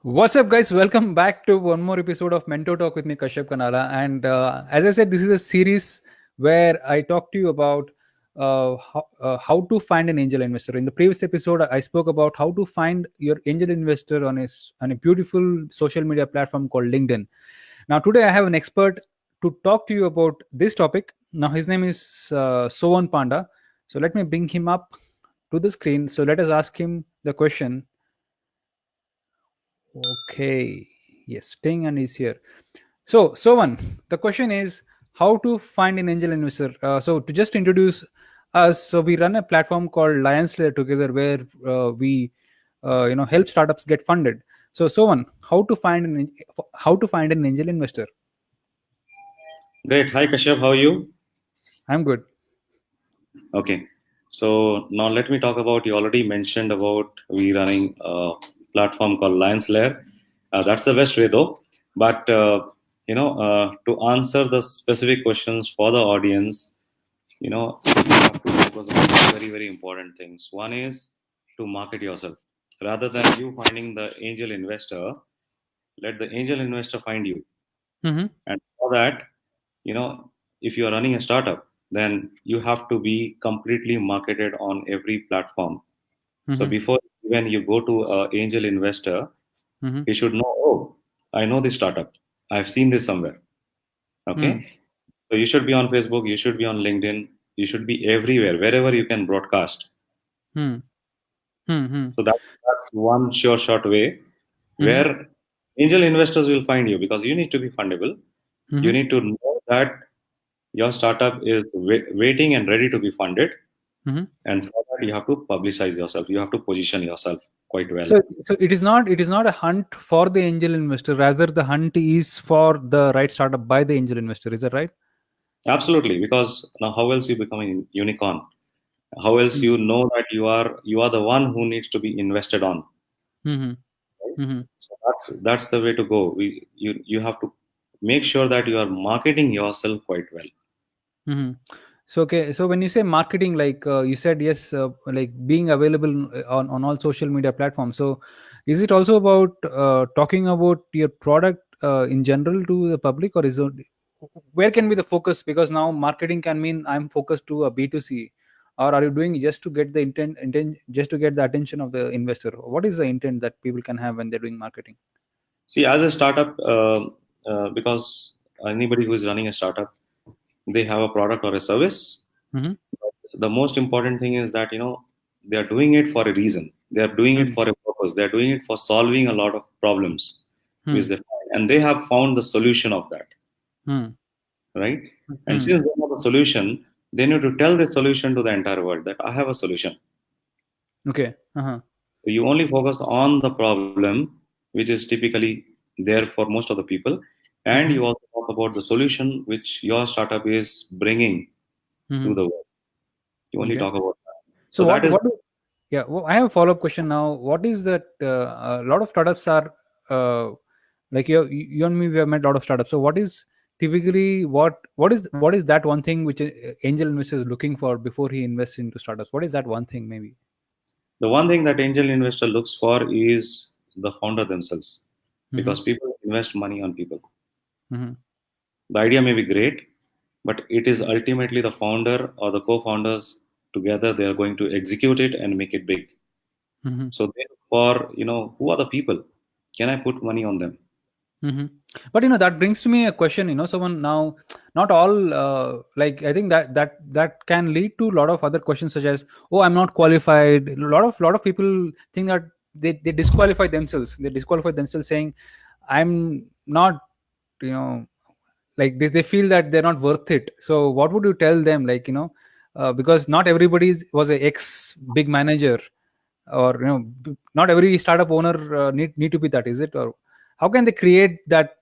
What's up, guys? Welcome back to one more episode of Mentortalk with me, Kashyap Kanala. And as I said, this is a series where I talk to you about how to find an angel investor. In the previous episode, I spoke about how to find your angel investor on a beautiful social media platform called LinkedIn. Now, today I have an expert to talk to you about this topic. Now, his name is Sovan Panda. So let me bring him up to the screen. So let us ask him the question. Okay. Yes, Ting and is here. So, Sovan, the question is how to find an angel investor. So, to just introduce us, so we run a platform called Lions Layer together, where we help startups get funded. So, Sovan, how to find an angel investor? Great. Hi, Kashyap. How are you? I'm good. Okay. So now let me talk about, you already mentioned about we running a platform called Lions Lair. That's the best way though. But, to answer the specific questions for the audience, you have to focus on two very, very important things. One is to market yourself. Rather than you finding the angel investor, let the angel investor find you. Mm-hmm. And for that, you know if you are running a startup, then you have to be completely marketed on every platform. So Mm-hmm. before when you go to a angel investor, Mm-hmm. he should know, oh, I know this startup, I've seen this somewhere. Okay. So you should be on Facebook, you should be on LinkedIn, you should be everywhere wherever you can broadcast. Mm-hmm. Mm-hmm. So that's one sure short way Mm-hmm. where angel investors will find you, because you need to be fundable. You Mm-hmm. need to know that your startup is waiting and ready to be funded. Mm-hmm. And for that, you have to publicize yourself. You have to position yourself quite well. So it is not a hunt for the angel investor. Rather, the hunt is for the right startup by the angel investor. Is that right? Absolutely, because now how else you become a unicorn? How else you know that you are the one who needs to be invested on? Mm-hmm. Right? Mm-hmm. So that's the way to go. You have to make sure that you are marketing yourself quite well. Mm-hmm. So okay. So when you say marketing, like you said, yes, like being available on all social media platforms. So is it also about talking about your product in general to the public, or is it where can be the focus? Because now marketing can mean I'm focused to a B2C, or are you doing just to get the intent just to get the attention of the investor? What is the intent that people can have when they're doing marketing? See, as a startup, because anybody who is running a startup, they have a product or a service. Mm-hmm. The most important thing is that they are doing it for a reason, they are doing it Mm-hmm. for a purpose, they are doing it for solving a lot of problems which they find, and they have found the solution of that, Mm-hmm. right? And Mm-hmm. since they have a solution, they need to tell the solution to the entire world that I have a solution. Okay. Uh-huh. So you only focus on the problem which is typically there for most of the people, and Mm-hmm. you also talk about the solution which your startup is bringing to Mm-hmm. the world. You only Okay. talk about that. So So that is. yeah, I have a follow up question now. What is that? A lot of startups are like you and me. We have met a lot of startups. So what is typically what is that one thing which angel investor is looking for before he invests into startups? What is that one thing maybe? The one thing that angel investor looks for is the founder themselves, Mm-hmm. because people invest money on people. Mm-hmm. The idea may be great, but it is ultimately the founder or the co-founders together, they are going to execute it and make it big. Mm-hmm. So therefore, who are the people? Can I put money on them? Mm-hmm. But that brings to me a question. Someone now, not all like I think that can lead to a lot of other questions such as, oh, I'm not qualified. A lot of people think that they disqualify themselves. They disqualify themselves saying, I'm not, you know, like they feel that they're not worth it. So what would you tell them? Like because not everybody was a ex big manager, or not every startup owner need to be that, is it? Or how can they create that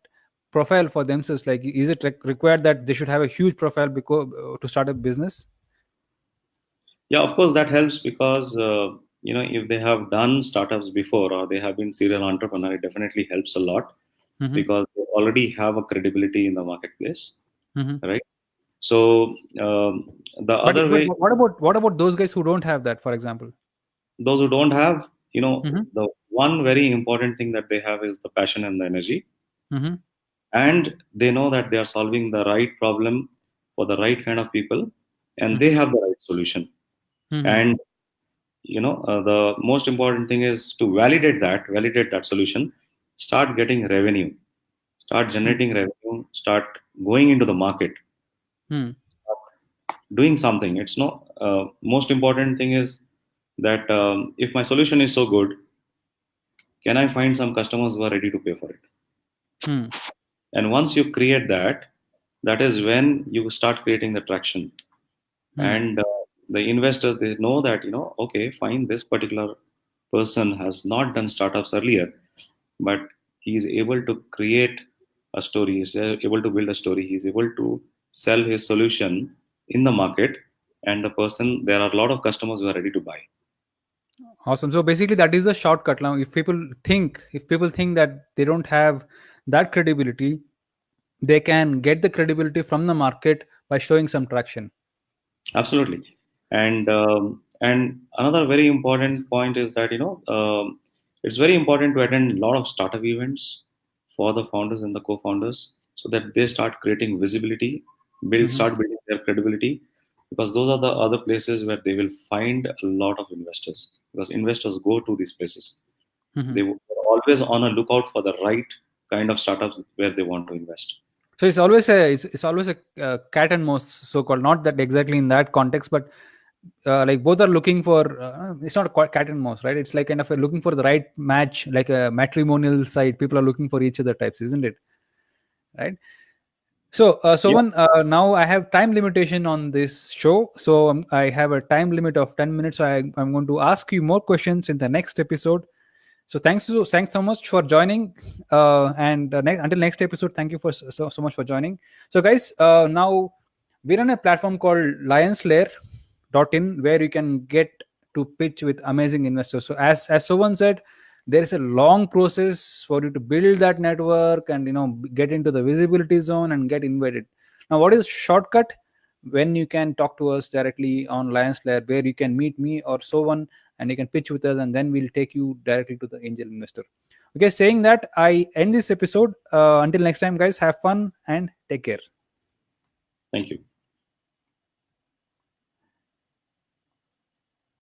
profile for themselves? Like, is it required that they should have a huge profile because to start a business? Yeah, of course that helps, because if they have done startups before or they have been serial entrepreneur, it definitely helps a lot, Mm-hmm. because they already have a credibility in the marketplace, Mm-hmm. right? So the but other but way, what about those guys who don't have that, for example? those who don't have, Mm-hmm. the one very important thing that they have is the passion and the energy, Mm-hmm. and they know that they are solving the right problem for the right kind of people, and they Mm-hmm. have the right solution. Mm-hmm. And the most important thing is to validate that solution, start getting revenue, start generating revenue, start going into the market, Mm-hmm. doing something. It's not most important thing is that if my solution is so good, can I find some customers who are ready to pay for it? Mm-hmm. And once you create that, that is when you start creating the traction. And the investors, they know that, okay, fine, this particular person has not done startups earlier, but he is able to create a story, he's able to build a story, he's able to sell his solution in the market, and there are a lot of customers who are ready to buy. Awesome. So basically, that is the shortcut. Now, if people think that they don't have that credibility, they can get the credibility from the market by showing some traction. Absolutely. And another very important point is that it's very important to attend a lot of startup events for the founders and the co-founders, so that they start creating visibility, Mm-hmm. start building their credibility, because those are the other places where they will find a lot of investors, because investors go to these places. Mm-hmm. They are always on a lookout for the right kind of startups where they want to invest. So it's always a cat and mouse, so called. Not that exactly in that context, but like both are looking for. It's not quite cat and mouse, right? It's like kind of looking for the right match, like a matrimonial site. People are looking for each other types, isn't it? Right. So, Yeah, Sovan, now I have time limitation on this show. So I have a time limit of 10 minutes. So I'm going to ask you more questions in the next episode. So thanks so much for joining. And until next episode, thank you for so much for joining. So guys, now we're on a platform called LionsLair.in where you can get to pitch with amazing investors. So as Sovan said, there is a long process for you to build that network and get into the visibility zone and get invited. Now, what is shortcut? When you can talk to us directly on Lions Lair, where you can meet me or Sovan and you can pitch with us, and then we'll take you directly to the angel investor. Okay, saying that, I end this episode. Until next time, guys, have fun and take care. thank you.